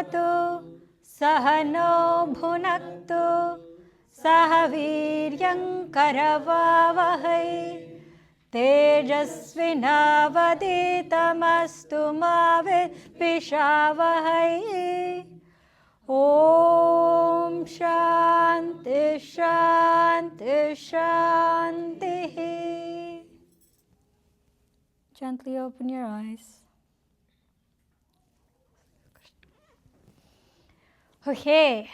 bhavatu sahano bhunaktu sah viryam karavavahai tejasvinavaditamastu ma vidvishavahai. Om Shanti Shanti Shanti. Gently open your eyes. Okay,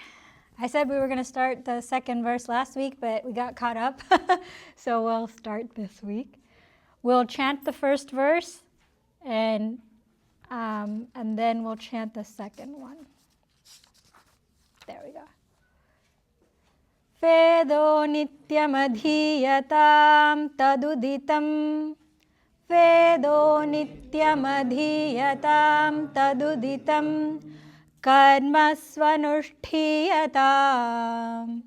I said we were going to start the second verse last week, but we got caught up, so we'll start this week. We'll chant the first verse, and then we'll chant the second one. There we go. Vedo nityam adhiyatam taduditam. Vedo nityam adhiyatam taduditam. Karma svanushtiyatam.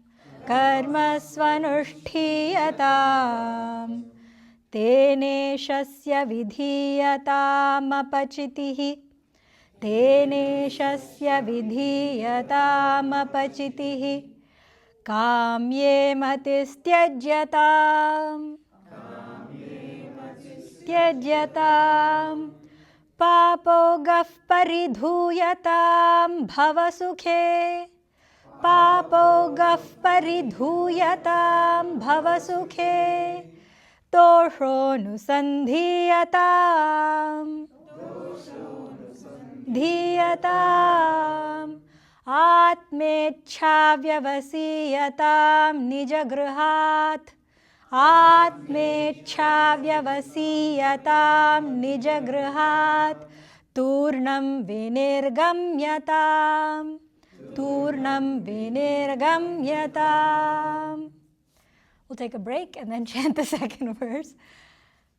Karma svanushtiyatam. Tene shasya vidhiyatam apachitihi. Tene shasya vidhiyatam apachitihi. Kamye matistyajyatam. Tyajyatam. Papo gaf paridhuyatam bhavasukhe. Papo gaf paridhuyatam bhavasukhe. Dosho nusandhiyatam. Dhiyatam. Atmecha vyavasiyatam nijagruhat. Atmecha vyavasiyatam nijagruhat. Turnam vinirgamyatam. Turnam vinirgamyatam. We'll take a break and then chant the second verse.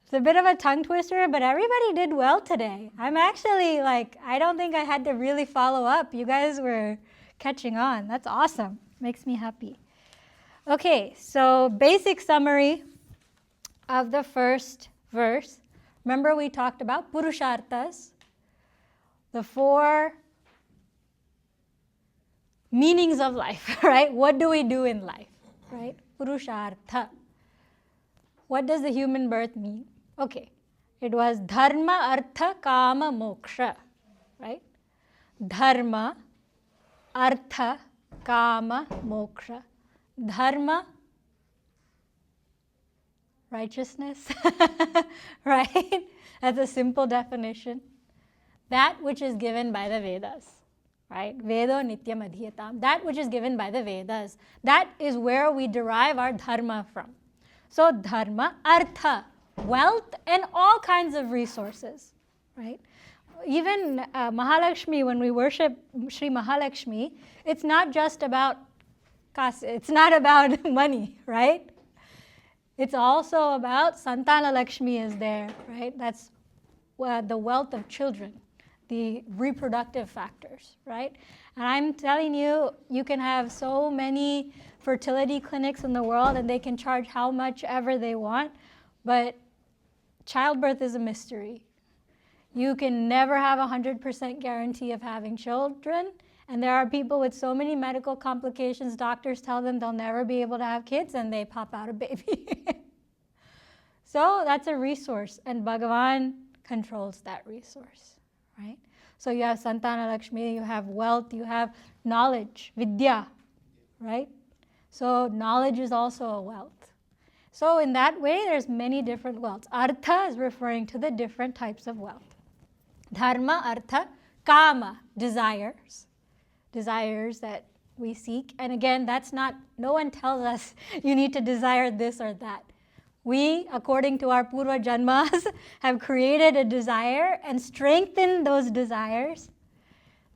It's a bit of a tongue twister, but everybody did well today. I'm actually I don't think I had to really follow up. You guys were catching on. That's awesome. Makes me happy. Okay, so basic summary of the first verse. Remember we talked about purusharthas, the 4 meanings of life, right? What do we do in life, right? Purushartha. What does the human birth mean? Okay, it was dharma, artha, kama, moksha, right? Dharma, artha, kama, moksha. Dharma, righteousness, right? That's a simple definition. That which is given by the Vedas, right? Vedo nityam adhiyatam. That which is given by the Vedas. That is where we derive our dharma from. So dharma, artha, wealth and all kinds of resources, right? Even Mahalakshmi, when we worship Shri Mahalakshmi, it's not just about kas, it's not about money, right? It's also about Santana Lakshmi is there, right? That's the wealth of children, the reproductive factors, right? And I'm telling you, you can have so many fertility clinics in the world and they can charge how much ever they want, but childbirth is a mystery. You can never have 100% guarantee of having children, and there are people with so many medical complications, doctors tell them they'll never be able to have kids, and they pop out a baby. So that's a resource, and Bhagavan controls that resource, right? So you have Santana Lakshmi, you have wealth, you have knowledge, vidya, right? So knowledge is also a wealth. So in that way, there's many different wealths. Artha is referring to the different types of wealth. Dharma, artha, kama, desires that we seek. And again, that's not, no one tells us you need to desire this or that. We, according to our purva janmas, have created a desire and strengthened those desires.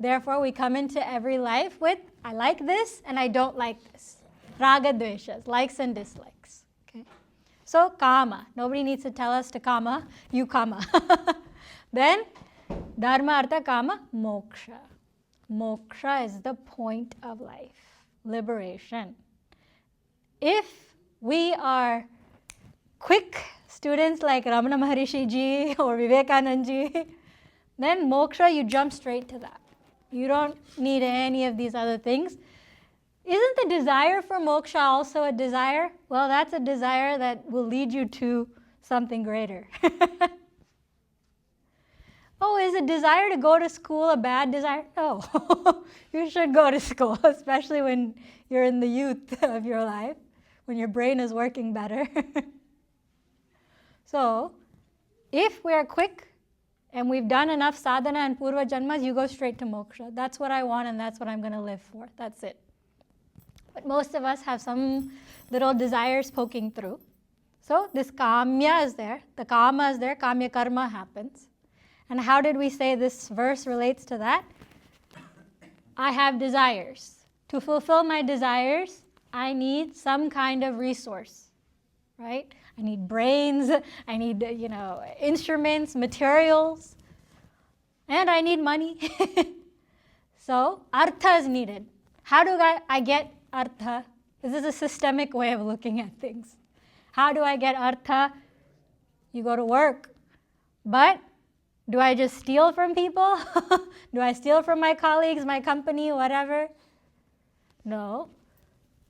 Therefore, we come into every life with, I like this and I don't like this. Raga dveshas, likes and dislikes. Okay? So, kama. Nobody needs to tell us to kama, you kama. Then, dharma, artha, kama, moksha. Moksha is the point of life, liberation. If we are quick students like Ramana Maharishi ji or Vivekanand ji, then moksha, you jump straight to that. You don't need any of these other things. Isn't the desire for moksha also a desire? Well, that's a desire that will lead you to something greater. Oh, is a desire to go to school a bad desire? No. You should go to school, especially when you're in the youth of your life, when your brain is working better. So, if we're quick and we've done enough sadhana and purva janmas, you go straight to moksha. That's what I want and that's what I'm going to live for. That's it. But most of us have some little desires poking through. So this kamya is there, the kama is there, kamya karma happens. And how did we say this verse relates to that? I have desires. To fulfill my desires, I need some kind of resource, right? I need brains, I need, instruments, materials, and I need money. So artha is needed. How do I get artha? This is a systemic way of looking at things. How do I get artha? You go to work. But do I just steal from people? Do I steal from my colleagues, my company, whatever? No.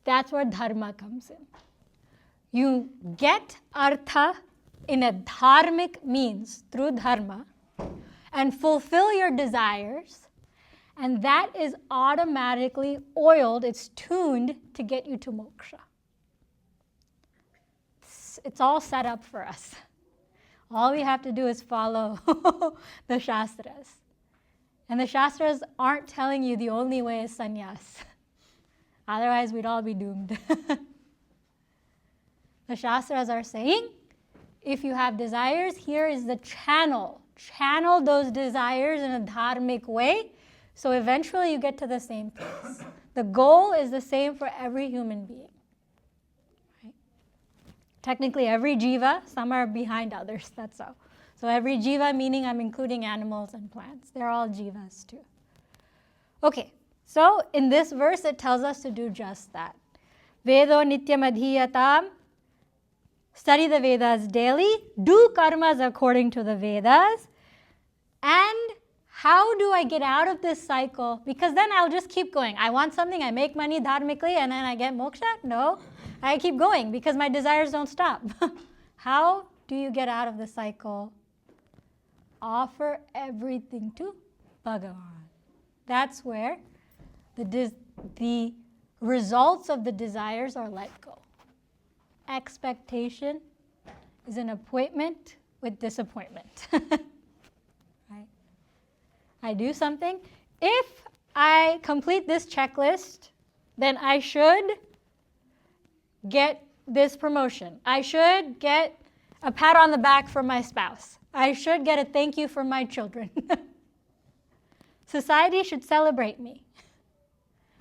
That's where dharma comes in. You get artha in a dharmic means through dharma and fulfill your desires, and that is automatically oiled, it's tuned to get you to moksha. It's all set up for us. All we have to do is follow the Shastras. And the Shastras aren't telling you the only way is sannyas. Otherwise, we'd all be doomed. The Shastras are saying, if you have desires, here is the channel. Channel those desires in a dharmic way, so eventually you get to the same place. The goal is the same for every human being. Right? Technically, every jiva, some are behind others, that's all. So every jiva, meaning I'm including animals and plants. They're all jivas too. Okay, so in this verse, it tells us to do just that. Vedo nityam adhiyatam. Study the Vedas daily, do karmas according to the Vedas, and how do I get out of this cycle? Because then I'll just keep going. I want something, I make money dharmically, and then I get moksha? No, I keep going because my desires don't stop. How do you get out of the cycle? Offer everything to Bhagavan. That's where the results of the desires are let go. Expectation is an appointment with disappointment. Right? I do something. If I complete this checklist, then I should get this promotion. I should get a pat on the back from my spouse. I should get a thank you from my children. Society should celebrate me.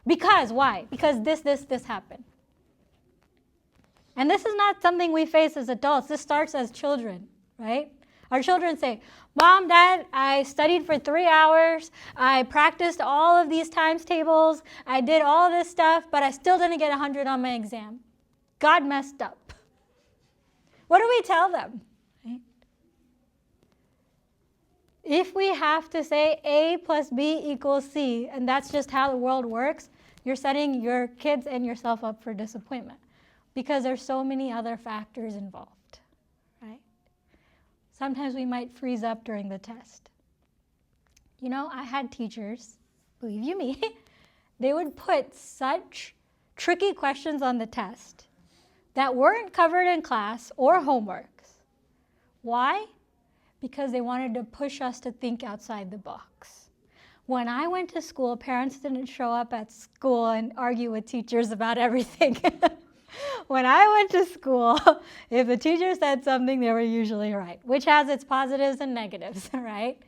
Because, why? Because this happened. And this is not something we face as adults. This starts as children, right? Our children say, Mom, Dad, I studied for 3 hours. I practiced all of these times tables. I did all this stuff, but I still didn't get 100 on my exam. God messed up. What do we tell them? Right? If we have to say A plus B equals C, and that's just how the world works, you're setting your kids and yourself up for disappointment. Because there's so many other factors involved, right? Sometimes we might freeze up during the test. You know, I had teachers, believe you me, they would put such tricky questions on the test that weren't covered in class or homeworks. Why? Because they wanted to push us to think outside the box. When I went to school, parents didn't show up at school and argue with teachers about everything. When I went to school, if the teacher said something, they were usually right, which has its positives and negatives, right?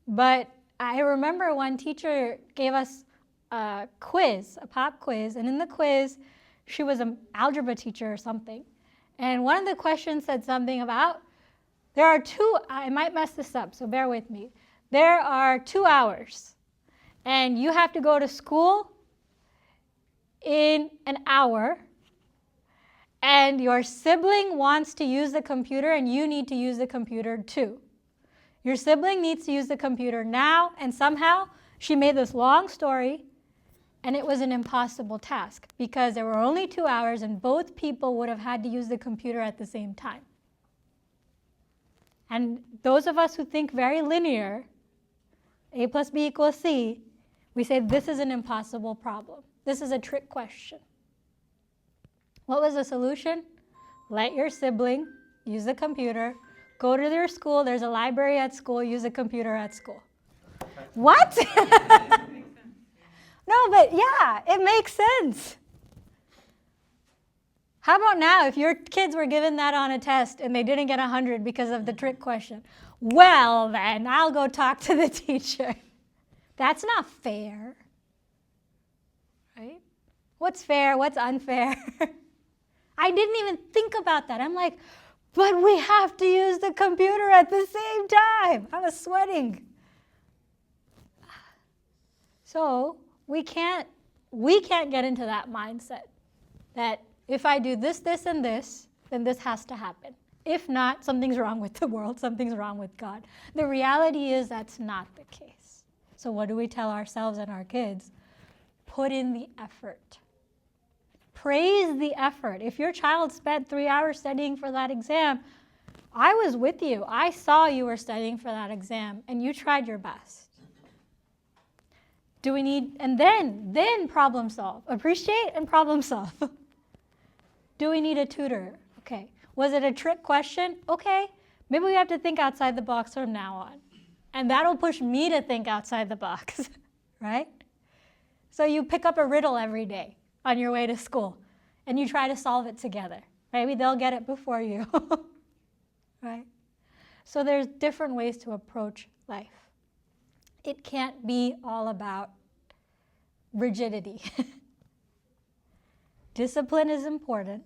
But I remember one teacher gave us a quiz, a pop quiz, and in the quiz, she was an algebra teacher or something. And one of the questions said something about, I might mess this up, so bear with me. There are 2 hours, and you have to go to school in an hour, and your sibling wants to use the computer and you need to use the computer too. Your sibling needs to use the computer now, and somehow She made this long story, and it was an impossible task because there were only 2 hours and both people would have had to use the computer at the same time. And those of us who think very linear, A plus B equals C, we say this is an impossible problem. This is a trick question. What was the solution? Let your sibling use the computer, go to their school, there's a library at school, use a computer at school. What? No, but yeah, it makes sense. How about now if your kids were given that on a test and they didn't get 100 because of the trick question? Well, then I'll go talk to the teacher. That's not fair. Right? What's fair? What's unfair? I didn't even think about that. I'm like, but we have to use the computer at the same time. I was sweating. So we can't get into that mindset that if I do this, this, and this, then this has to happen. If not, something's wrong with the world, something's wrong with God. The reality is that's not the case. So what do we tell ourselves and our kids? Put in the effort. Praise the effort. If your child spent 3 hours studying for that exam, I was with you. I saw you were studying for that exam, and you tried your best. Do we need, and then problem solve. Appreciate and problem solve. Do we need a tutor? Okay. Was it a trick question? Okay. Maybe we have to think outside the box from now on. And that'll push me to think outside the box, right? So you pick up a riddle every day on your way to school, and you try to solve it together. Maybe they'll get it before you, right? So there's different ways to approach life. It can't be all about rigidity. Discipline is important.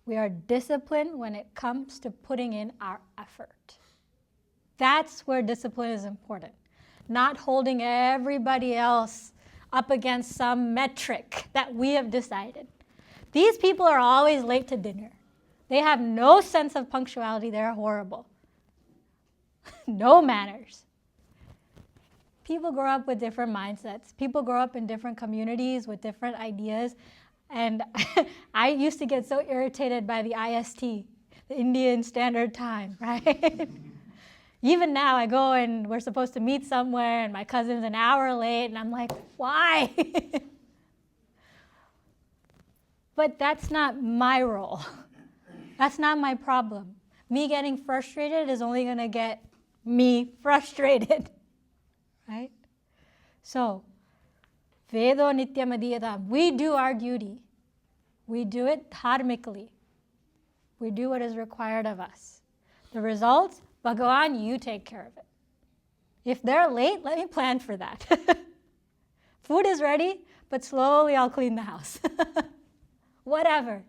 We are disciplined when it comes to putting in our effort. That's where discipline is important. Not holding everybody else up against some metric that we have decided. These people are always late to dinner. They have no sense of punctuality. They're horrible. No manners. People grow up with different mindsets. People grow up in different communities with different ideas. And I used to get so irritated by the IST, the Indian Standard Time, right? Even now I go and we're supposed to meet somewhere and my cousin's an hour late and I'm like, why? But that's not my role. That's not my problem. Me getting frustrated is only going to get me frustrated. Right? So, Vedo Nityam Adhiyatam. We do our duty. We do it dharmically. We do what is required of us. The results, Bhagavan, you take care of it. If they're late, let me plan for that. Food is ready, but slowly I'll clean the house. Whatever.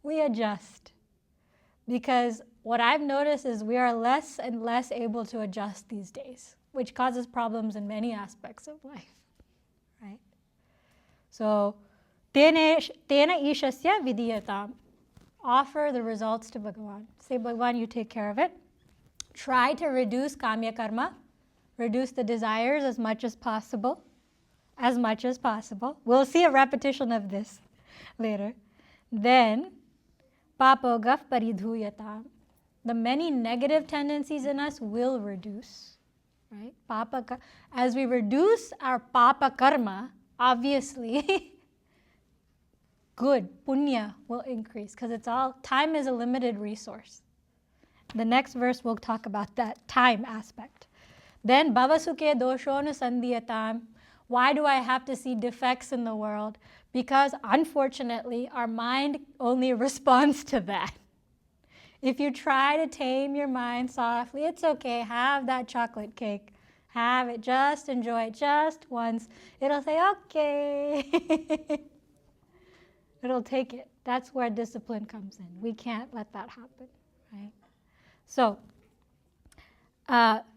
We adjust. Because what I've noticed is we are less and less able to adjust these days, which causes problems in many aspects of life, right? So, tena ishasya vidiyatam. Offer the results to Bhagavan. Say, Bhagavan, you take care of it. Try to reduce kamya karma, reduce the desires as much as possible. As much as possible. We'll see a repetition of this later. Then, papogaf paridhuyatam. The many negative tendencies in us will reduce. Right? As we reduce our papa karma, obviously, good, punya will increase because it's all, time is a limited resource. The next verse will talk about that time aspect. Then, bhavasuke doshonu sandhiyatam. Why do I have to see defects in the world? Because unfortunately, our mind only responds to that. If you try to tame your mind softly, it's okay, have that chocolate cake. Have it, just enjoy it just once. It'll say, okay. It'll take it. That's where discipline comes in. We can't let that happen, right? So,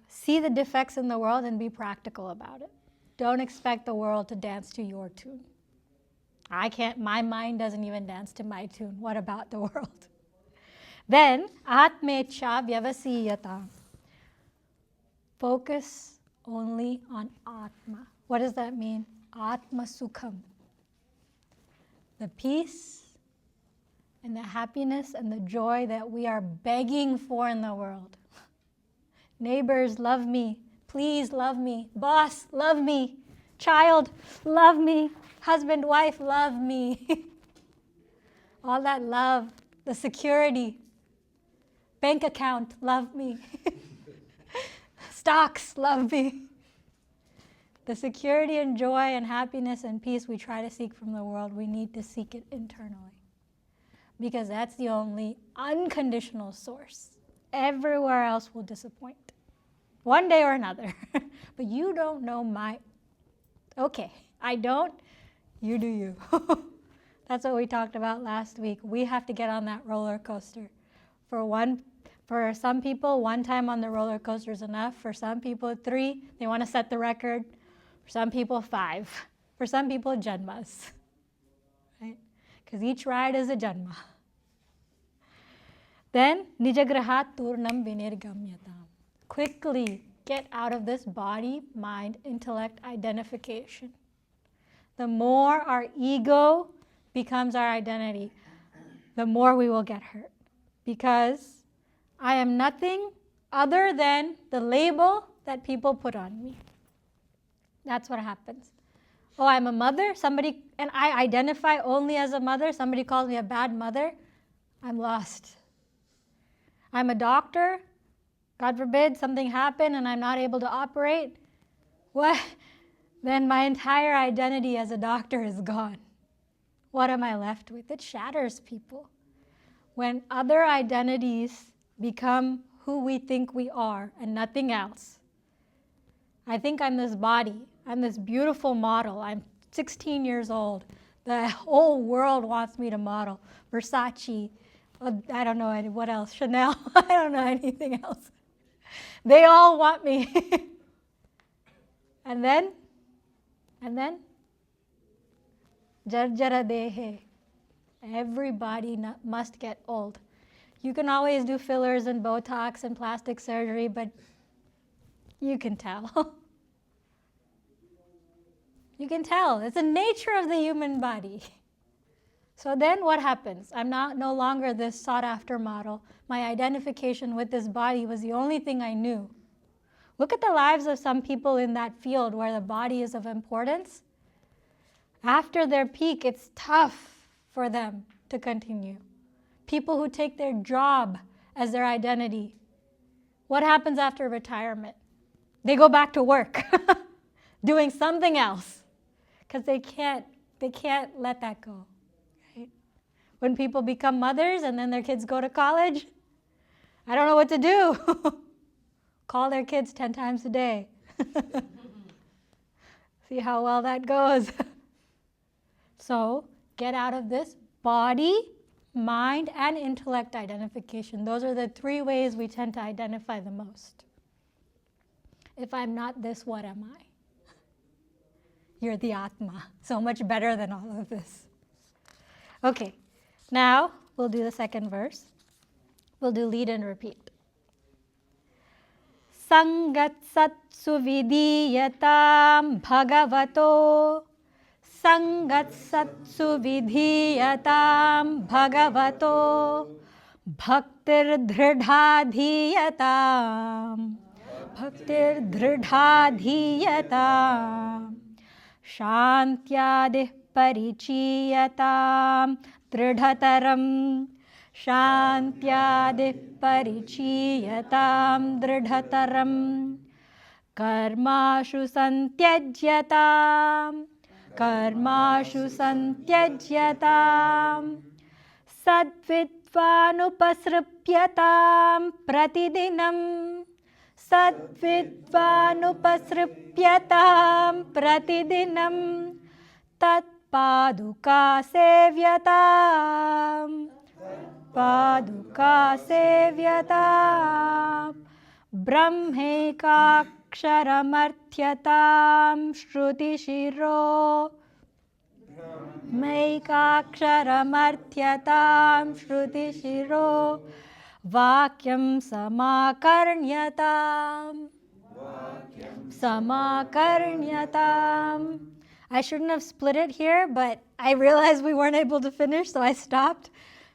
see the defects in the world and be practical about it. Don't expect the world to dance to your tune. My mind doesn't even dance to my tune. What about the world? Then, atmecha vyavasiyata. Focus only on Atma. What does that mean? Atma Sukham. The peace and the happiness and the joy that we are begging for in the world. Neighbors, love me. Please love me. Boss, love me. Child, love me. Husband, wife, love me. All that love, the security. Bank account, love me. Stocks, love me. The security and joy and happiness and peace we try to seek from the world, we need to seek it internally. Because that's the only unconditional source. Everywhere else will disappoint. One day or another. But you don't know my... Okay, I don't, you do you. That's what we talked about last week. We have to get on that roller coaster. For some people, 1 time on the roller coaster is enough. For some people, 3, they want to set the record. For some people, 5. For some people, janmas. Right? Because each ride is a janma. Then, nijagrahat turnam vinirgamyatam. Quickly get out of this body, mind, intellect identification. The more our ego becomes our identity, the more we will get hurt. Because I am nothing other than the label that people put on me. That's what happens. Oh, I'm a mother, and I identify only as a mother. Somebody calls me a bad mother. I'm lost. I'm a doctor. God forbid something happened and I'm not able to operate. What? Then my entire identity as a doctor is gone. What am I left with? It shatters people. When other identities become who we think we are and nothing else. I think I'm this body. I'm this beautiful model. I'm 16 years old. The whole world wants me to model. Versace, I don't know what else, Chanel, I don't know anything else. They all want me. And then, jarjara dehe. Everybody must get old. You can always do fillers and Botox and plastic surgery, but you can tell. You can tell. It's the nature of the human body. So then what happens? I'm no longer this sought-after model. My identification with this body was the only thing I knew. Look at the lives of some people in that field where the body is of importance. After their peak, it's tough for them to continue. People who take their job as their identity. What happens after retirement? They go back to work, doing something else, because they can't let that go. Right? When people become mothers and then their kids go to college, I don't know what to do. Call their kids 10 times a day. See how well that goes. So get out of this body, mind, and intellect identification. Those are the 3 ways we tend to identify the most. If I'm not this, what am I? You're the Atma. So much better than all of this. Okay, now we'll do the second verse. We'll do lead and repeat. Sangat satsu vidhiyatam bhagavato. Sangat satsu vidhiyatam bhagavato. Bhaktir dridhadhiyatam. Bhaktir dridhadhiyatam. Shantyadih parichiyatam dridhataram. Shantyadih parichiyatam dridhataram. Karmashu santyajyatam. Karmashu santyajyatam. Sadvidvanupasripyatam pratidinam. Sadvidvanupasripyatam pratidinam. Tatpaduka sevyatam. Paduka sevyatam. Brahmekaksaramarthyatam shruti shiro. Brahmekaksaramarthyatam shruti shiro. Vakyam samakarnyatam. samakarnyatam. I shouldn't have split it here, but I realized we weren't able to finish, so I stopped.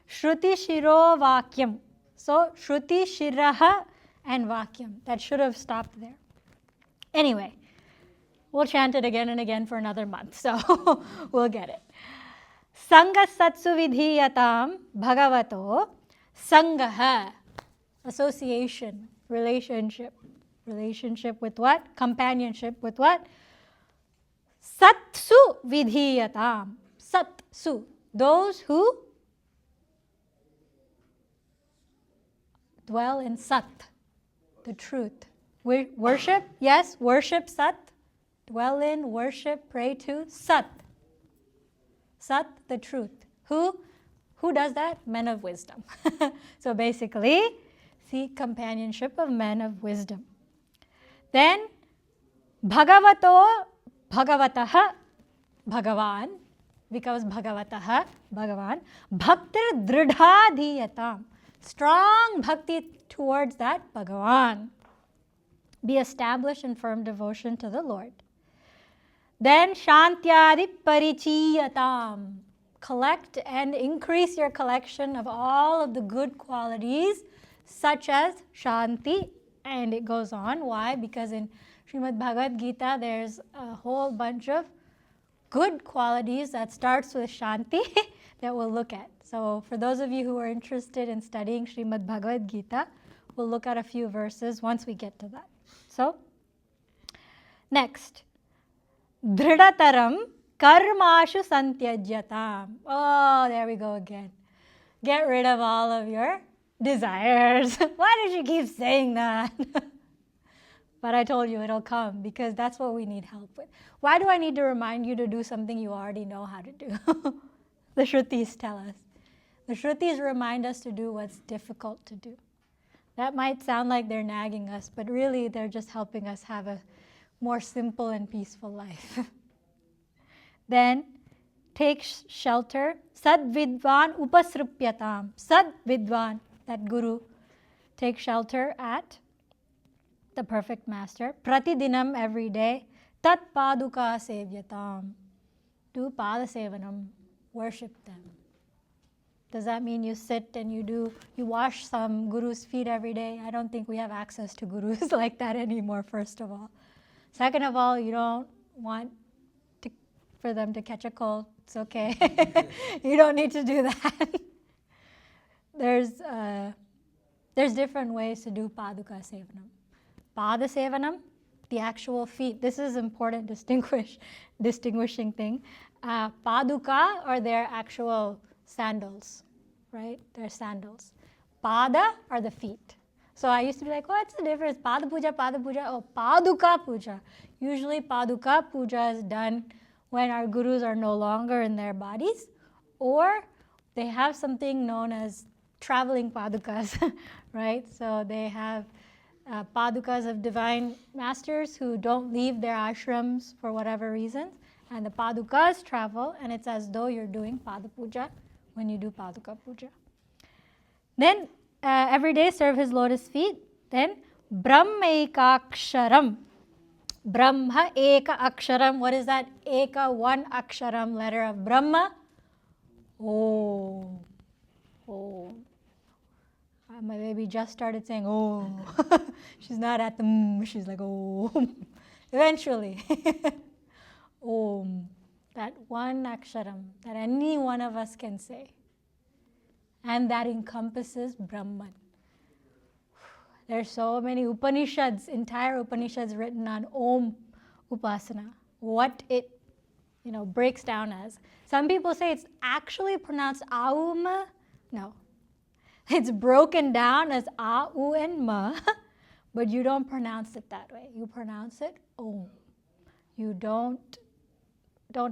Shruti shiro vakyam. So Shruti shiraha and vakyam. That should have stopped there. Anyway, we'll chant it again and again for another month, so we'll get it. Sangha satsu vidhiyatam bhagavato. Sangaha, association, relationship. Relationship with what? Companionship with what? Satsu vidhiyatam. Satsu. Those who dwell in Sat, the truth. Worship, yes, worship Sat. Dwell in, worship, pray to Sat. Sat, the truth. Who does that? Men of wisdom. So basically, seek companionship of men of wisdom. Then, Bhagavato, Bhagavataha, Bhagavan, because Bhagavataha, Bhagavan, Bhaktir Dridhadhiyatam. Strong bhakti towards that Bhagavan. Be established in firm devotion to the Lord. Then Shantyadi Parichiyatam. Collect and increase your collection of all of the good qualities such as Shanti, and it goes on. Why? Because in Srimad Bhagavad Gita there's a whole bunch of good qualities that starts with Shanti that we'll look at. So for those of you who are interested in studying Srimad Bhagavad Gita, we'll look at a few verses once we get to that. So, next. Dridataram karmashu santyajyatam. Oh, there we go again. Get rid of all of your desires. Why did you keep saying that? But I told you it'll come because that's what we need help with. Why do I need to remind you to do something you already know how to do? The Shrutis tell us. The Shrutis remind us to do what's difficult to do. That might sound like they're nagging us, but really they're just helping us have a more simple and peaceful life. Then take shelter. Sad vidvan upasrupyatam. Sad vidvan, that guru, take shelter at the perfect master. Pratidinam, every day. Tat paduka sevyatam. Do pada sevanam. Worship them. Does that mean you sit and you wash some guru's feet every day? I don't think we have access to gurus like that anymore, first of all. Second of all, you don't want for them to catch a cold. It's okay. You don't need to do that. There's different ways to do paduka sevanam. Pada sevanam, the actual feet. This is important distinguishing thing. Paduka are their actual sandals, right? They're sandals. Pada are the feet. So I used to be like, what's the difference? Pada puja, oh, paduka puja. Usually paduka puja is done when our gurus are no longer in their bodies, or they have something known as traveling padukas, right? So they have padukas of divine masters who don't leave their ashrams for whatever reasons, and the padukas travel, and it's as though you're doing pada puja when you do paduka puja. Then every day serve his lotus feet. Then Brahmaikaksharam. Brahma eka aksharam. What is that? Eka, one aksharam, letter of Brahma. Oh. Oh. My baby just started saying, oh. She's not at the she's like, oh. Eventually. Om. That one aksharam that any one of us can say. And that encompasses Brahman. There's so many Upanishads, entire Upanishads written on Om Upasana, what it breaks down as. Some people say it's actually pronounced Aum. No. It's broken down as A-U and Ma, but you don't pronounce it that way. You pronounce it Om. You don't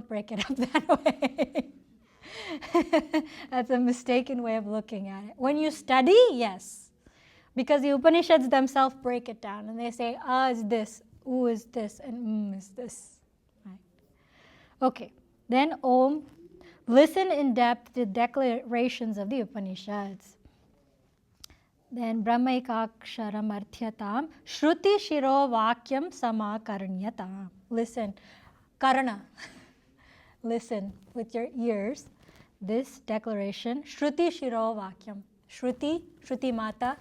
break it up that way. That's a mistaken way of looking at it. When you study, yes. Because the Upanishads themselves break it down and they say, is this, U is this, and is this. Right? Okay, then Om. Listen in depth to declarations of the Upanishads. Then brahmaikaksharam arthyatam shruti shiro vakyam samakarnyatam. Listen, karana. Listen with your ears. This declaration, shruti shiro vakyam. Shruti mata,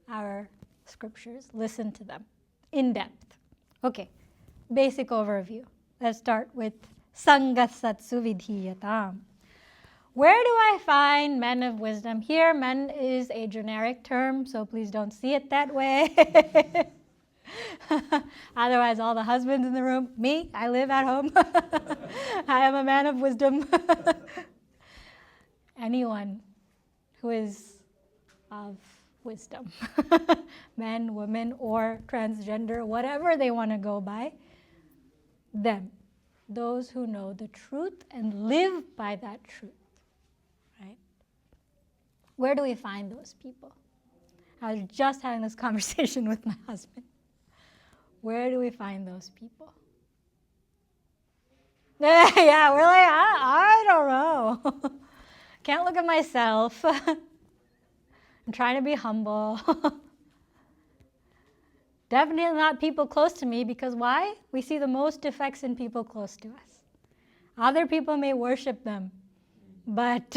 our scriptures. Listen to them in depth. Okay, basic overview. Let's start with sangasatsu vidhiyatam. Where do I find men of wisdom? Here, men is a generic term, so please don't see it that way. Otherwise, all the husbands in the room, me, I live at home. I am a man of wisdom. Anyone who is of wisdom, men, women, or transgender, whatever they want to go by, them, those who know the truth and live by that truth. Right? Where do we find those people? I was just having this conversation with my husband. Where do we find those people? Yeah, we're like, I don't know. Can't look at myself. I'm trying to be humble. Definitely not people close to me, because why? We see the most defects in people close to us. Other people may worship them, but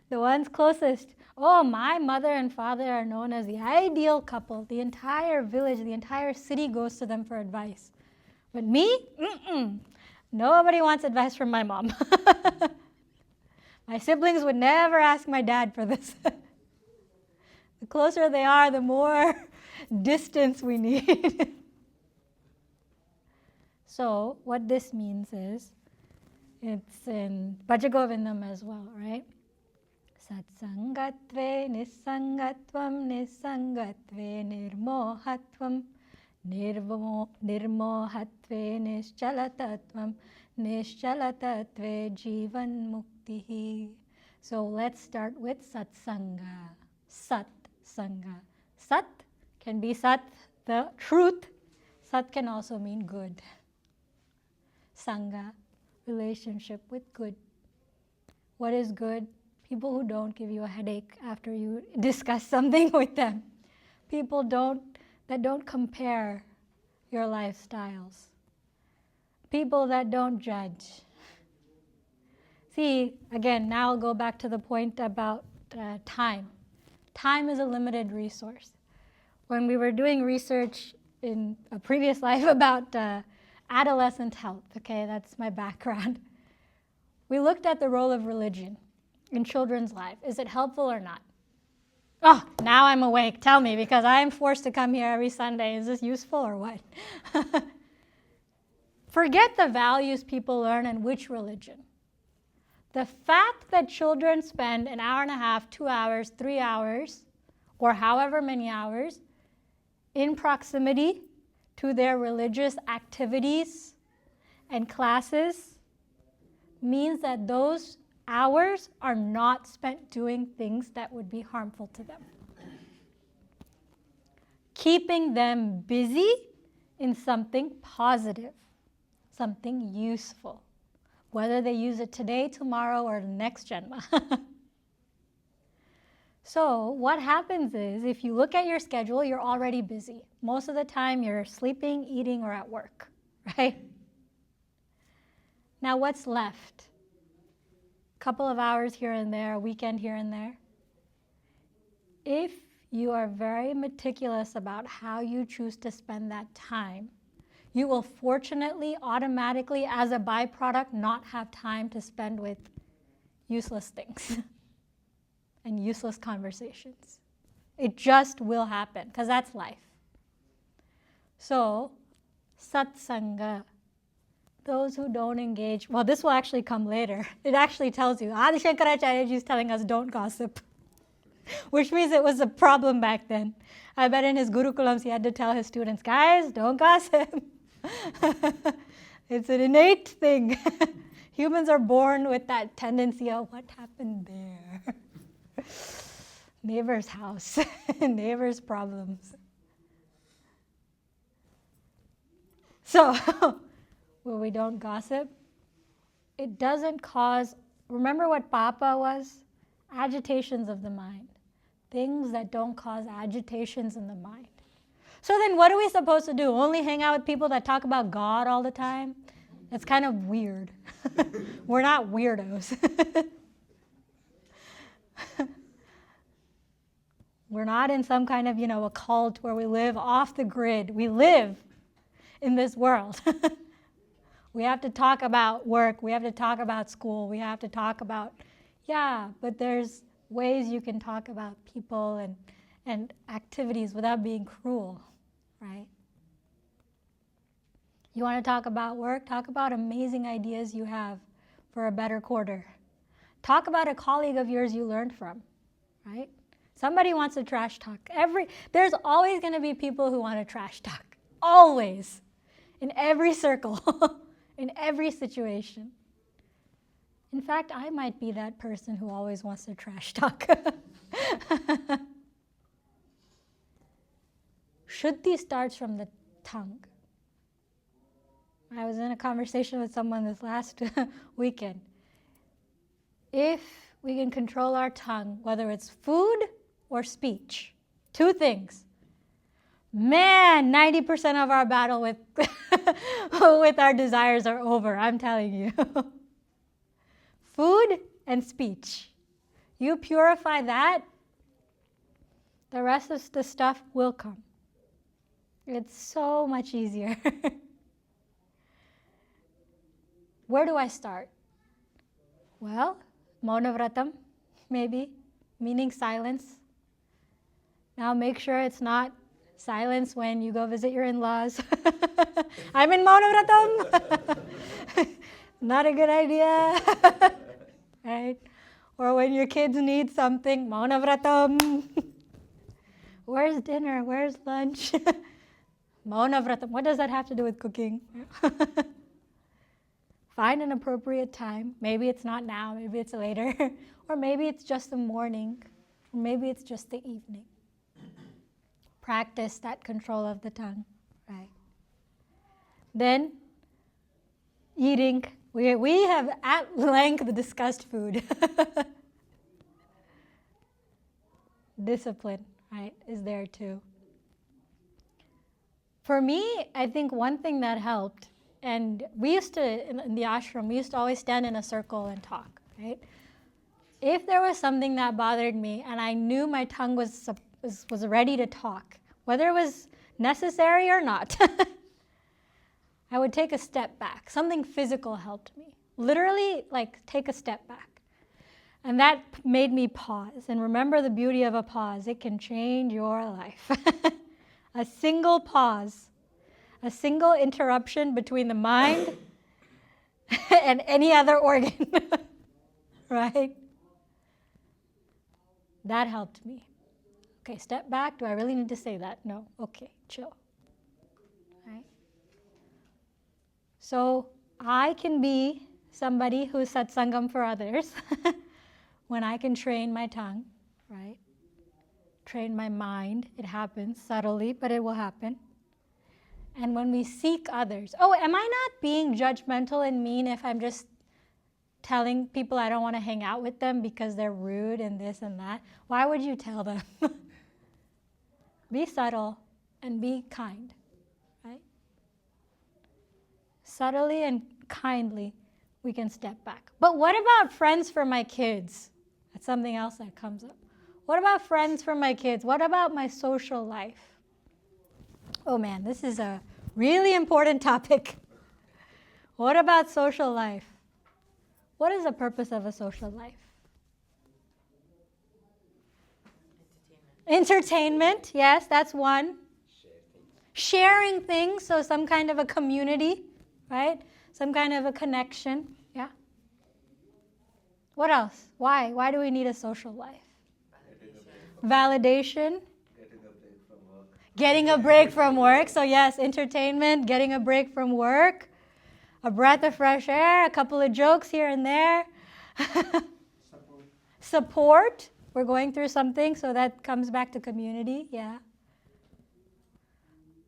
the ones closest, oh, my mother and father are known as the ideal couple. The entire village, the entire city goes to them for advice. But me? Nobody wants advice from my mom. My siblings would never ask my dad for this. The closer they are, the more distance we need. So what this means is, it's in Bhajagovindam as well, right? Satsangatve nissangatvam nissangatve nirmohatvam nirmohatve nischalatatvam nischalatatve jivan muktihi. So let's start with satsanga. Sat sanga. Sat can be sat, the truth. Sat can also mean good. Sangha, relationship with good. What is good? People who don't give you a headache after you discuss something with them. People that don't compare your lifestyles. People that don't judge. See, again, now I'll go back to the point about time. Time is a limited resource. When we were doing research in a previous life about adolescent health, okay, that's my background, we looked at the role of religion in children's life. Is it helpful or not? Oh, now I'm awake. Tell me, because I am forced to come here every Sunday. Is this useful or what? Forget the values people learn and which religion. The fact that children spend an hour and a half, 2 hours, 3 hours, or however many hours in proximity to their religious activities and classes means that those hours are not spent doing things that would be harmful to them. Keeping them busy in something positive, something useful, whether they use it today, tomorrow, or the next janma. So what happens is, if you look at your schedule, you're already busy. Most of the time you're sleeping, eating, or at work, right? Now what's left? A couple of hours here and there, a weekend here and there. If you are very meticulous about how you choose to spend that time, you will fortunately, automatically, as a byproduct, not have time to spend with useless things and useless conversations. It just will happen, because that's life. So, satsanga, those who don't engage, well, this will actually come later. It actually tells you, Adi Shankaracharya is telling us don't gossip, which means it was a problem back then. I bet in his Gurukulams he had to tell his students, guys, don't gossip. It's an innate thing. Humans are born with that tendency of what happened there. Neighbor's house, neighbor's problems. So, when we don't gossip, it doesn't cause, remember what papa was? Agitations of the mind. Things that don't cause agitations in the mind. So then what are we supposed to do? Only hang out with people that talk about God all the time? That's kind of weird. We're not weirdos. We're not in some kind of, a cult where we live off the grid. We live in this world. We have to talk about work. We have to talk about school. We have to talk about, but there's ways you can talk about people and activities without being cruel, right? You want to talk about work? Talk about amazing ideas you have for a better quarter. Talk about a colleague of yours you learned from, right? Somebody wants to trash talk. There's always going to be people who want to trash talk. Always. In every circle. In every situation. In fact, I might be that person who always wants to trash talk. Shuddhi starts from the tongue. I was in a conversation with someone this last weekend. If we can control our tongue, whether it's food or speech, two things. Man, 90% of our battle with with our desires are over, I'm telling you. Food and speech. You purify that, the rest of the stuff will come. It's so much easier. Where do I start? Well, Maunavratam, maybe, meaning silence. Now make sure it's not silence when you go visit your in-laws. I'm in Maunavratam. Not a good idea. Right? Or when your kids need something, Maunavratam. Where's dinner? Where's lunch? Maunavratam. What does that have to do with cooking? Find an appropriate time. Maybe it's not now, maybe it's later. Or maybe it's just the morning. Or maybe it's just the evening. Practice that control of the tongue, right? Then, eating. We have at length discussed food. Discipline, right, is there too. For me, I think one thing that helped, and we used to, in the ashram, we used to always stand in a circle and talk, right? If there was something that bothered me and I knew my tongue was ready to talk, whether it was necessary or not, I would take a step back. Something physical helped me. Literally, take a step back. And that made me pause. And remember the beauty of a pause. It can change your life. A single pause, a single interruption between the mind and any other organ, right? That helped me. Okay, step back. Do I really need to say that? No. Okay, chill. Right? So I can be somebody who's satsangam for others when I can train my tongue, right? Train my mind. It happens subtly, but it will happen. And when we seek others, am I not being judgmental and mean if I'm just telling people I don't want to hang out with them because they're rude and this and that? Why would you tell them? Be subtle and be kind, right? Subtly and kindly, we can step back. But what about friends for my kids? That's something else that comes up. What about friends for my kids? What about my social life? Oh man, this is a really important topic. What about social life? What is the purpose of a social life? Entertainment, yes, that's one. Sharing things, so some kind of a community, right? Some kind of a connection, yeah. What else? Why? Why do we need a social life? Validation. Getting a break from work. So yes, entertainment, getting a break from work, a breath of fresh air, a couple of jokes here and there. Support. We're going through something, so that comes back to community, yeah.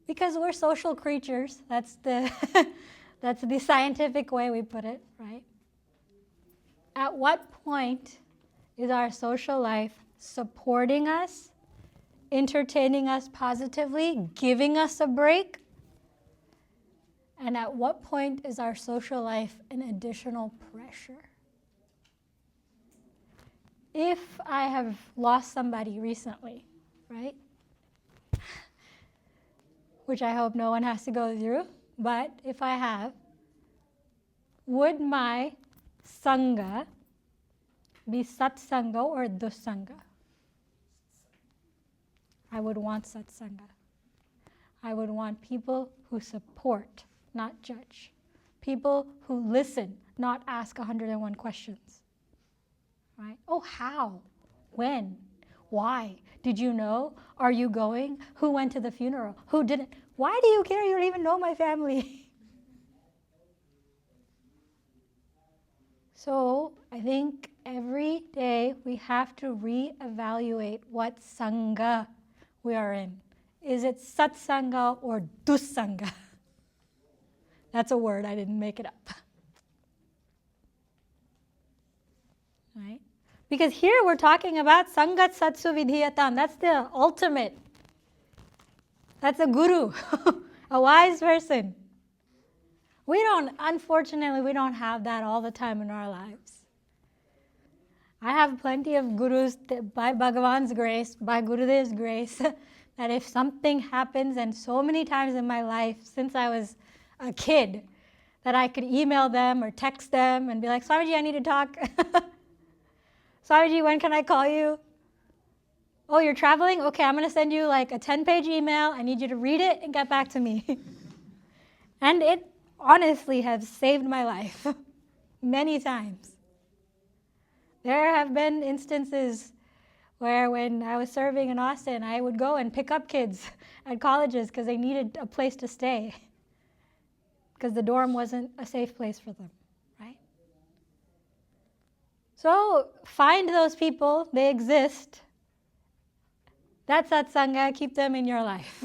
Because we're social creatures. That's the that's the scientific way we put it, right? At what point is our social life supporting us, entertaining us positively, giving us a break? And at what point is our social life an additional pressure? If I have lost somebody recently, right? Which I hope no one has to go through, but if I have, would my sangha be satsanga or dussanga? I would want satsanga. I would want people who support, not judge. People who listen, not ask 101 questions. Right? Oh, how? When? Why? Did you know? Are you going? Who went to the funeral? Who didn't? Why do you care? You don't even know my family. So I think every day we have to reevaluate what sangha we are in. Is it satsanga or dussanga? That's a word, I didn't make it up. Right? Because here we're talking about sangat satsu vidhiyatam. That's the ultimate. That's a guru, a wise person. Unfortunately, we don't have that all the time in our lives. I have plenty of gurus by Bhagavan's grace, by Gurudev's grace, that if something happens, and so many times in my life since I was a kid, that I could email them or text them and be like, Swamiji, I need to talk. Swamiji, when can I call you? Oh, you're traveling? Okay, I'm going to send you like a 10-page email. I need you to read it and get back to me. And it honestly has saved my life many times. There have been instances where when I was serving in Austin, I would go and pick up kids at colleges because they needed a place to stay because the dorm wasn't a safe place for them, right? So find those people, they exist. That's satsanga, keep them in your life.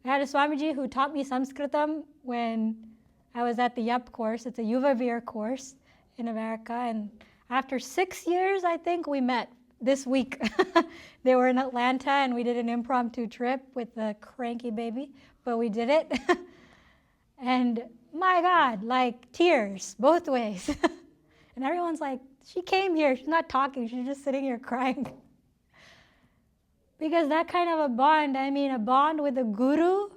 I had a Swamiji who taught me Sanskritam when I was at the YUP course. It's a Yuvavir course in America. And after 6 years, I think, we met this week. They were in Atlanta and we did an impromptu trip with the cranky baby, but we did it. And my God, like tears both ways. And everyone's like, she came here, she's not talking, she's just sitting here crying. Because that kind of a bond, a bond with a guru,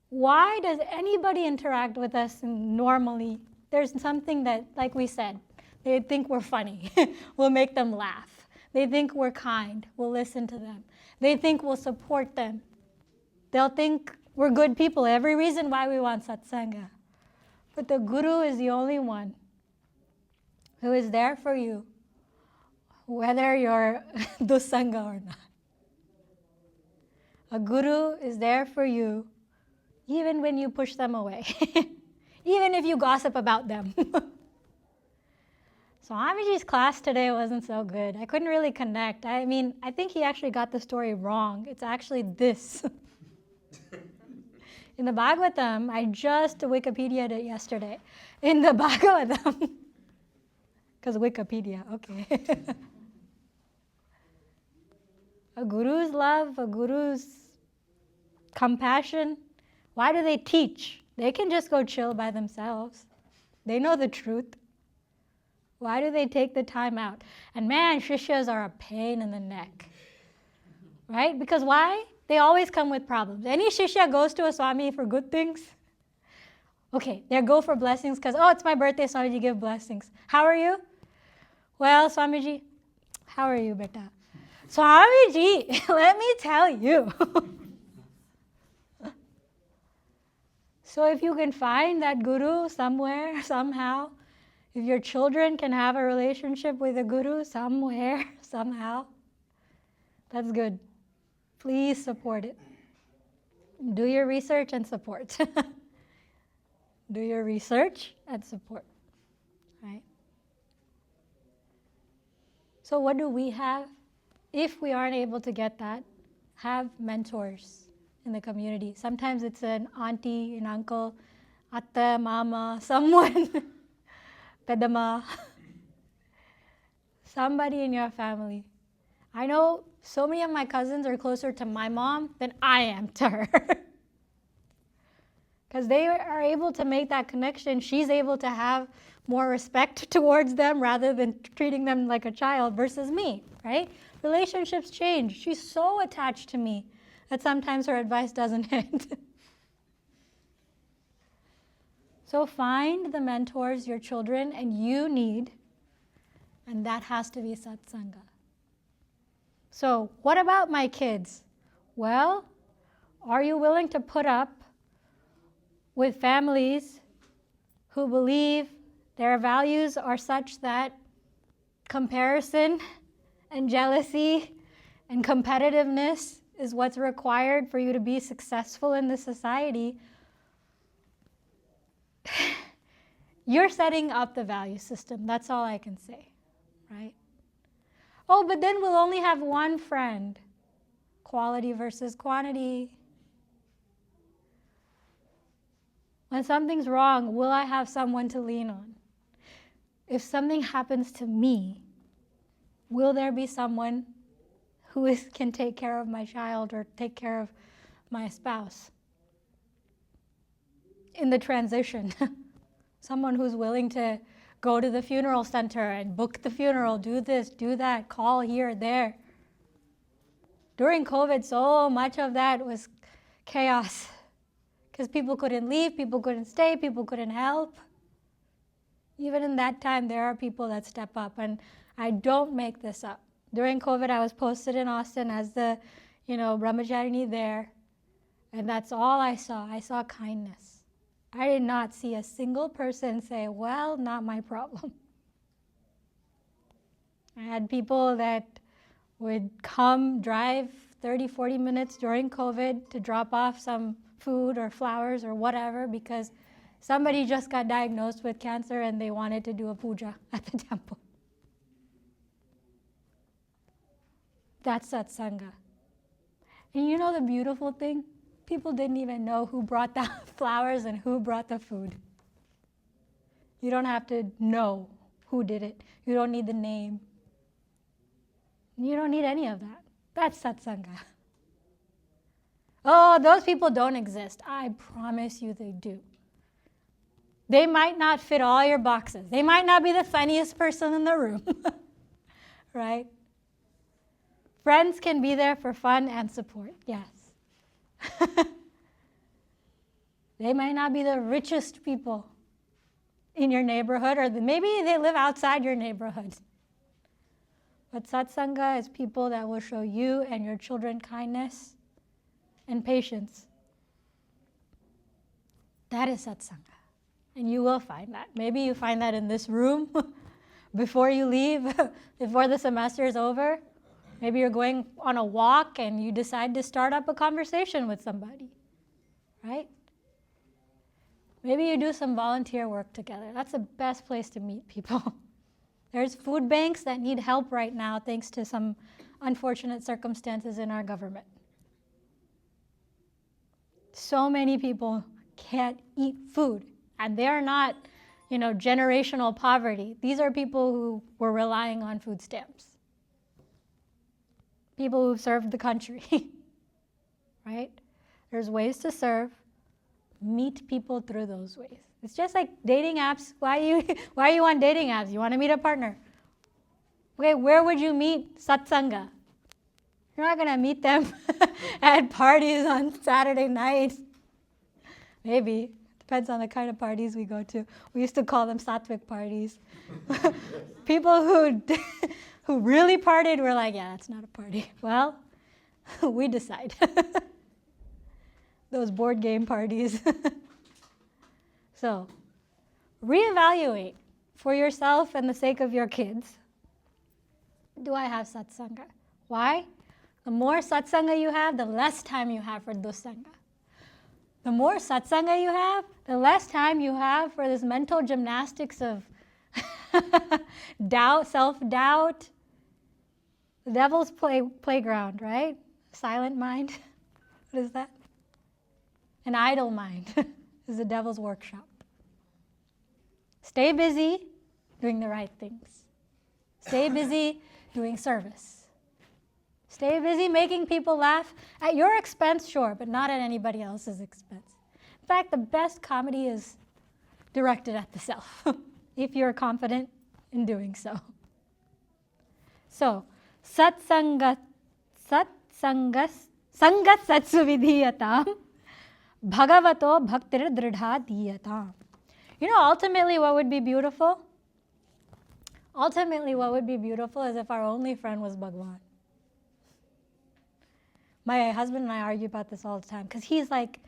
why does anybody interact with us normally? There's something that, like we said, they think we're funny. We'll make them laugh. They think we're kind. We'll listen to them. They think we'll support them. They'll think we're good people. Every reason why we want satsanga. But the guru is the only one who is there for you, whether you're dussanga or not. A guru is there for you even when you push them away. Even if you gossip about them. So Swamiji's class today wasn't so good. I couldn't really connect. I think he actually got the story wrong. It's actually this. In the Bhagavatam, I just Wikipedia'd it yesterday. In the Bhagavatam, because Wikipedia, okay. A guru's love, a guru's compassion, why do they teach? They can just go chill by themselves. They know the truth. Why do they take the time out? And man, shishyas are a pain in the neck. Right? Because why? They always come with problems. Any shishya goes to a Swami for good things. Okay, they go for blessings because, oh, it's my birthday, Swamiji, give blessings. How are you? Well, Swamiji, how are you, beta? Swamiji, let me tell you. So if you can find that guru somewhere, somehow, if your children can have a relationship with a guru somewhere, somehow, that's good. Please support it. Do your research and support. Do your research and support. Right? So what do we have? If we aren't able to get that, have mentors in the community. Sometimes it's an auntie, an uncle, atta, mama, someone, pedama, Somebody in your family. I know so many of my cousins are closer to my mom than I am to her. Because they are able to make that connection. She's able to have more respect towards them rather than treating them like a child versus me, right? Relationships change. She's so attached to me that sometimes her advice doesn't hit. So find the mentors your children and you need, and that has to be satsanga. So what about my kids? Well, are you willing to put up with families who believe their values are such that comparison and jealousy and competitiveness is what's required for you to be successful in this society? You're setting up the value system. That's all I can say, right? Oh, but then we'll only have one friend. Quality versus quantity. When something's wrong, will I have someone to lean on? If something happens to me, will there be someone who can take care of my child or take care of my spouse? In the transition, someone who's willing to go to the funeral center and book the funeral, do this, do that, call here, there. During COVID, so much of that was chaos because people couldn't leave, people couldn't stay, people couldn't help. Even in that time, there are people that step up, and I don't make this up. During COVID, I was posted in Austin as the, brahmacharini there, and that's all I saw. I saw kindness. I did not see a single person say, well, not my problem. I had people that would come drive 30, 40 minutes during COVID to drop off some food or flowers or whatever because somebody just got diagnosed with cancer and they wanted to do a puja at the temple. That's satsanga. And you know the beautiful thing? People didn't even know who brought the flowers and who brought the food. You don't have to know who did it. You don't need the name. You don't need any of that. That's satsanga. Oh, those people don't exist. I promise you they do. They might not fit all your boxes. They might not be the funniest person in the room, right? Friends can be there for fun and support, yes. They might not be the richest people in your neighborhood, or maybe they live outside your neighborhood. But satsanga is people that will show you and your children kindness and patience. That is satsanga. And you will find that. Maybe you find that in this room before you leave, before the semester is over. Maybe you're going on a walk and you decide to start up a conversation with somebody, right? Maybe you do some volunteer work together. That's the best place to meet people. There's food banks that need help right now thanks to some unfortunate circumstances in our government. So many people can't eat food, and they're not, generational poverty. These are people who were relying on food stamps. People who've served the country, right? There's ways to serve. Meet people through those ways. It's just like dating apps. Why are you on dating apps? You want to meet a partner. Okay, where would you meet satsanga? You're not going to meet them at parties on Saturday nights. Maybe. Depends on the kind of parties we go to. We used to call them sattvic parties. People who really partied were like, yeah, that's not a party. Well, we decide. Those board game parties. So, reevaluate for yourself and the sake of your kids. Do I have satsanga? Why? The more satsanga you have, the less time you have for dusanga. The more satsanga you have, the less time you have for this mental gymnastics of doubt, self-doubt. The devil's playground, right? Silent mind. What is that? An idle mind is the devil's workshop. Stay busy doing the right things. Stay busy doing service. Stay busy making people laugh at your expense, sure, but not at anybody else's expense. In fact, the best comedy is directed at the self, if you're confident in doing so. So, sangat satsu vidhiyatam bhagavato bhaktir dridha diyatam. You know, ultimately what would be beautiful? Ultimately what would be beautiful is if our only friend was Bhagwan. My husband and I argue about this all the time because he's like,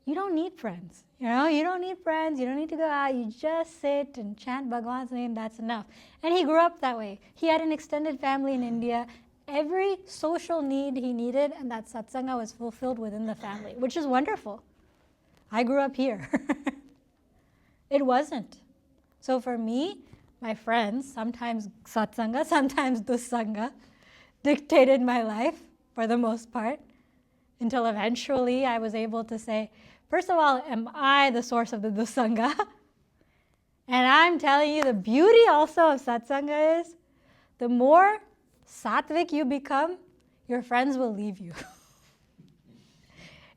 you don't need friends. You know, you don't need friends. You don't need to go out. You just sit and chant Bhagwan's name. That's enough. And he grew up that way. He had an extended family in India. Every social need he needed, and that satsanga was fulfilled within the family, which is wonderful. I grew up here. It wasn't. So for me, my friends, sometimes satsanga, sometimes dussanga, dictated my life for the most part, until eventually I was able to say, first of all, am I the source of the dussanga? And I'm telling you, the beauty also of satsanga is, the more sattvic you become, your friends will leave you.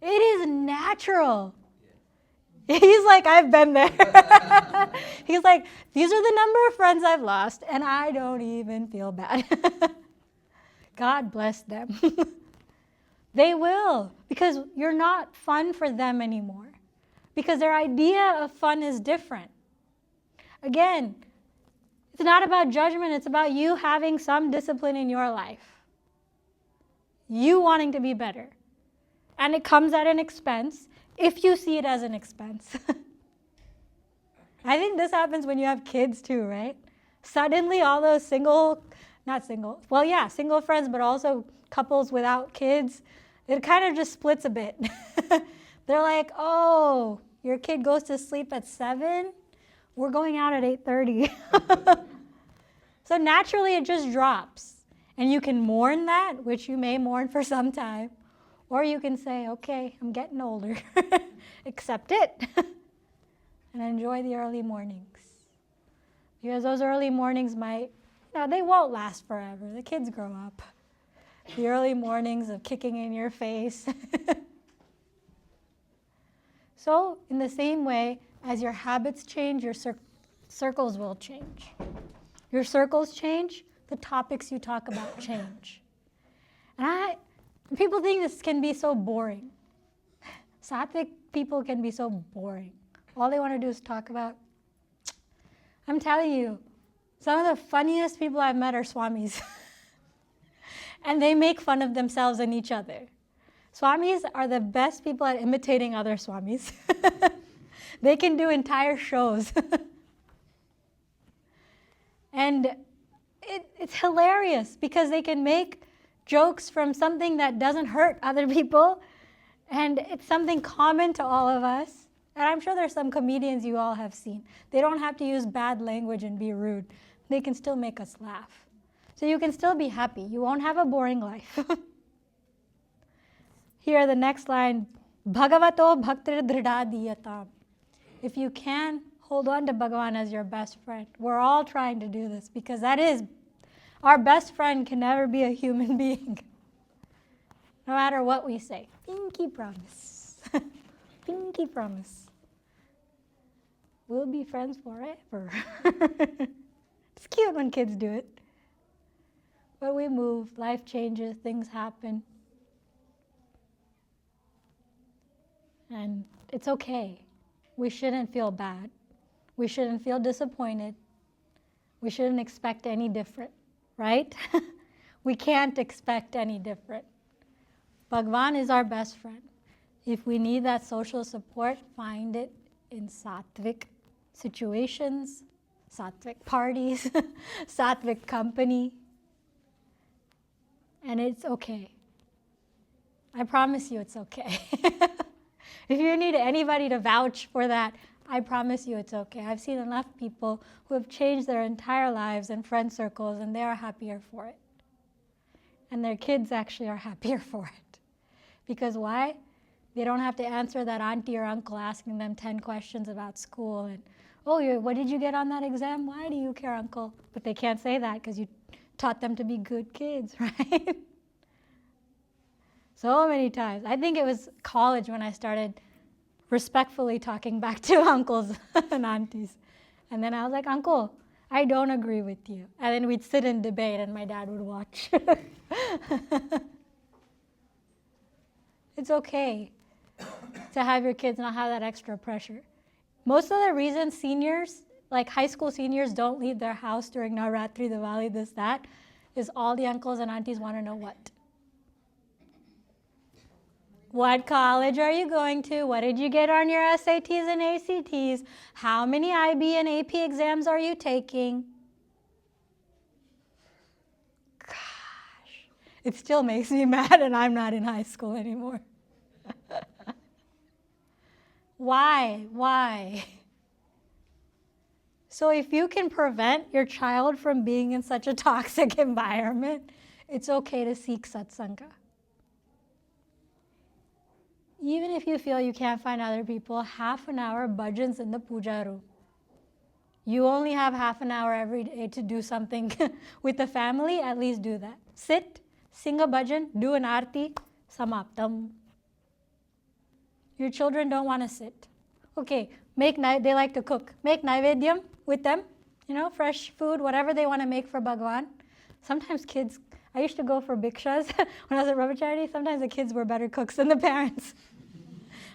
It is natural. He's like, I've been there. He's like, these are the number of friends I've lost, and I don't even feel bad. God bless them. They will, because you're not fun for them anymore. Because their idea of fun is different. Again, it's not about judgment, it's about you having some discipline in your life. You wanting to be better. And it comes at an expense, if you see it as an expense. I think this happens when you have kids too, right? Suddenly all those single friends, but also couples without kids, it kind of just splits a bit. They're like, oh, your kid goes to sleep at 7? We're going out at 8:30. So naturally it just drops. And you can mourn that, which you may mourn for some time. Or you can say, okay, I'm getting older. Accept it. And enjoy the early mornings. Because those early mornings they won't last forever. The kids grow up. The early mornings of kicking in your face. So, in the same way, as your habits change, your circles will change. Your circles change, the topics you talk about change. And people think this can be so boring. Sattvic people can be so boring. All they want to do is talk about. I'm telling you, some of the funniest people I've met are swamis. And they make fun of themselves and each other. Swamis are the best people at imitating other swamis. They can do entire shows. And it's hilarious because they can make jokes from something that doesn't hurt other people, and it's something common to all of us. And I'm sure there's some comedians you all have seen. They don't have to use bad language and be rude. They can still make us laugh. So you can still be happy. You won't have a boring life. Here, the next line, Bhagavato bhaktir dridha diyatam. If you can, hold on to Bhagavan as your best friend. We're all trying to do this because that is, our best friend can never be a human being. No matter what we say. Pinky promise. Pinky promise. We'll be friends forever. It's cute when kids do it. But we move, life changes, things happen. And it's okay. We shouldn't feel bad. We shouldn't feel disappointed. We shouldn't expect any different, right? We can't expect any different. Bhagwan is our best friend. If we need that social support, find it in sattvic situations, sattvic parties, sattvic company. And it's okay. I promise you it's okay. If you need anybody to vouch for that, I promise you it's okay. I've seen enough people who have changed their entire lives and friend circles, and they are happier for it. And their kids actually are happier for it. Because why? They don't have to answer that auntie or uncle asking them 10 questions about school and Oh, what did you get on that exam? Why do you care, uncle? But they can't say that because you taught them to be good kids, right? So many times. I think it was college when I started respectfully talking back to uncles and aunties. And then I was like, Uncle, I don't agree with you. And then we'd sit and debate and my dad would watch. It's okay to have your kids not have that extra pressure. Most of the reasons seniors, like high school seniors, don't leave their house during Navratri, Diwali, this, that, is all the uncles and aunties want to know what. What college are you going to? What did you get on your SATs and ACTs? How many IB and AP exams are you taking? Gosh, it still makes me mad and I'm not in high school anymore. Why? So if you can prevent your child from being in such a toxic environment, it's okay to seek satsanga. Even if you feel you can't find other people, half an hour bhajans in the puja room. You only have half an hour every day to do something with the family, at least do that. Sit, sing a bhajan, do an aarti, samaptam. Your children don't want to sit. Okay, they like to cook. Make naivedyam with them, fresh food, whatever they want to make for Bhagwan. Sometimes kids, I used to go for bhikshas when I was at Brahmacharya. Sometimes the kids were better cooks than the parents.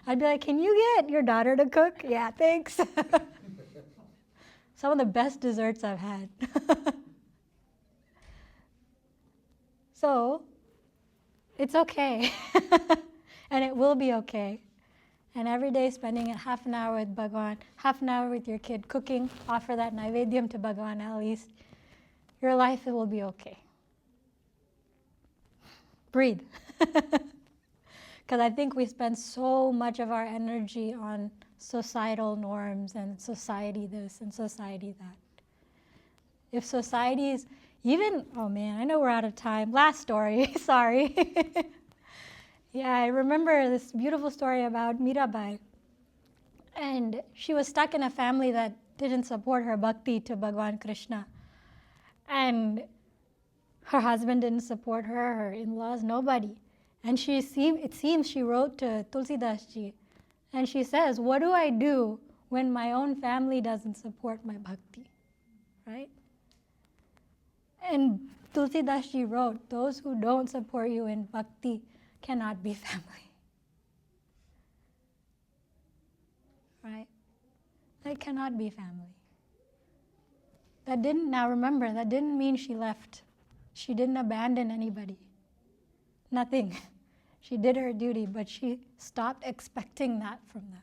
I'd be like, can you get your daughter to cook? Yeah, thanks. Some of the best desserts I've had. So, it's okay. And it will be okay. And every day spending half an hour with Bhagwan, half an hour with your kid cooking, offer that naivedyam to Bhagwan at least, your life will be okay. Breathe. Because I think we spend so much of our energy on societal norms and society this and society that. If societies, oh man, I know we're out of time. Last story, sorry. Yeah, I remember this beautiful story about Mirabai. And she was stuck in a family that didn't support her bhakti to Bhagwan Krishna. And her husband didn't support her, her in-laws, nobody. And it seems she wrote to Tulsidas Ji, and she says, what do I do when my own family doesn't support my bhakti? Right? And Tulsidas Ji wrote, those who don't support you in bhakti cannot be family. Right? They cannot be family. Now remember, that didn't mean she left. She didn't abandon anybody. Nothing. She did her duty, but she stopped expecting that from them.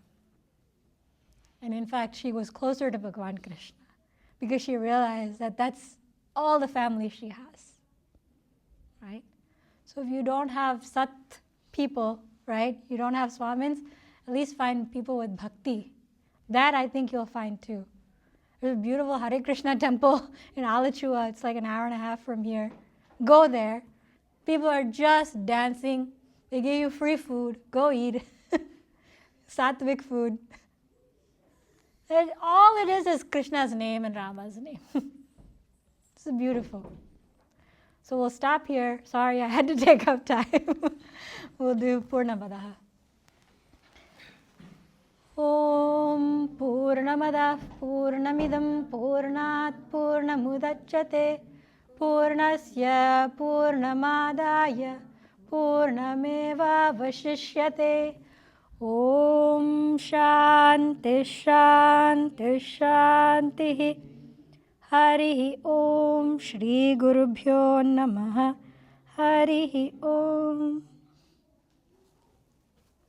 And in fact, she was closer to Bhagwan Krishna because she realized that that's all the family she has. Right? So if you don't have sat people, right? You don't have swamins, at least find people with bhakti. That I think you'll find too. There's a beautiful Hare Krishna temple in Alachua. It's like an hour and a half from here. Go there. People are just dancing. They give you free food. Go eat. Sattvic food. And all it is Krishna's name and Rama's name. It's beautiful. So we'll stop here. Sorry, I had to take up time. We'll do Purnamadaha. Om Purnamadah Purnamidam Purnat Purnamudachyate Purnasya Purnamadaya Purnameva Vashishyate. Om Shanti Shanti Shanti. Harihi Om Shri Gurubhyo Namaha. Harihi Om.